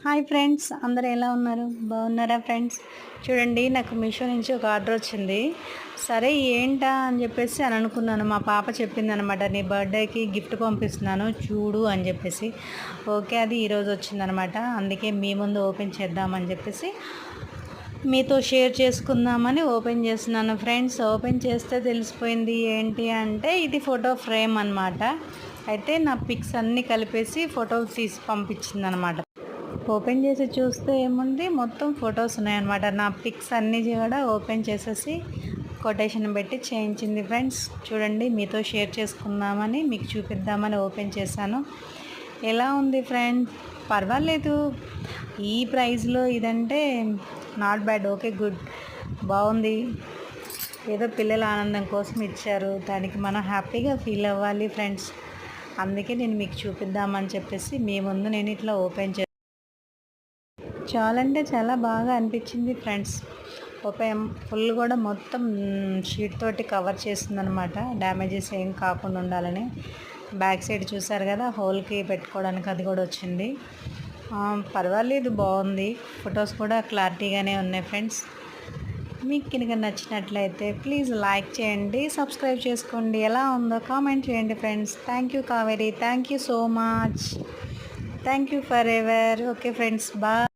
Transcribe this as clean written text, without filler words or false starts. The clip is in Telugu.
హాయ్ ఫ్రెండ్స్, అందరూ ఎలా ఉన్నారు? బాగున్నారా ఫ్రెండ్స్? చూడండి, నాకు మీషో నుంచి ఒక ఆర్డర్ వచ్చింది. సరే ఏంటా అని చెప్పేసి అనుకున్నాను. మా పాప చెప్పిందనమాట, నీ బర్త్డేకి గిఫ్ట్ పంపిస్తున్నాను చూడు అని చెప్పేసి. ఓకే, అది ఈరోజు వచ్చిందనమాట. అందుకే మీ ముందు ఓపెన్ చేద్దామని చెప్పేసి మీతో షేర్ చేసుకుందామని ఓపెన్ చేస్తున్నాను ఫ్రెండ్స్. ఓపెన్ చేస్తే తెలిసిపోయింది ఏంటి అంటే, ఇది ఫోటో ఫ్రేమ్ అనమాట. అయితే నా పిక్స్ అన్నీ కలిపేసి ఫోటో తీసి పంపించిందనమాట. ఓపెన్ చేసి చూస్తే ఏముంది, మొత్తం ఫొటోస్ ఉన్నాయన్నమాట. నా పిక్స్ అన్నీ కూడా ఓపెన్ చేసేసి కొటేషన్ పెట్టి చేయించింది ఫ్రెండ్స్. చూడండి, మీతో షేర్ చేసుకుందామని మీకు చూపిద్దామని ఓపెన్ చేశాను. ఎలా ఉంది ఫ్రెండ్స్? పర్వాలేదు, ఈ ప్రైస్లో ఇదంటే నాట్ బ్యాడ్. ఓకే, గుడ్, బాగుంది. ఏదో పిల్లల ఆనందం కోసం ఇచ్చారు, దానికి మనం హ్యాపీగా ఫీల్ అవ్వాలి ఫ్రెండ్స్. అందుకే నేను మీకు చూపిద్దామని చెప్పేసి మీ ముందు నేను ఇట్లా ఓపెన్ చాలా అంటే చాలా బాగా అనిపించింది ఫ్రెండ్స్. ఓపెన్ ఫుల్ కూడా మొత్తం షీట్ తోటి కవర్ చేస్తుందనమాట, డ్యామేజెస్ ఏం కాకుండా ఉండాలని. బ్యాక్ సైడ్ చూసారు కదా, హోల్కి పెట్టుకోవడానికి అది కూడా వచ్చింది. పర్వాలేదు, బాగుంది. ఫొటోస్ కూడా క్లారిటీగానే ఉన్నాయి ఫ్రెండ్స్. మీకు కనుక నచ్చినట్లయితే ప్లీజ్ లైక్ చేయండి, సబ్స్క్రైబ్ చేసుకోండి. ఎలా ఉందో కామెంట్ చేయండి friends. Thank you Kaveri, thank you so much, thank you forever. Okay friends, bye.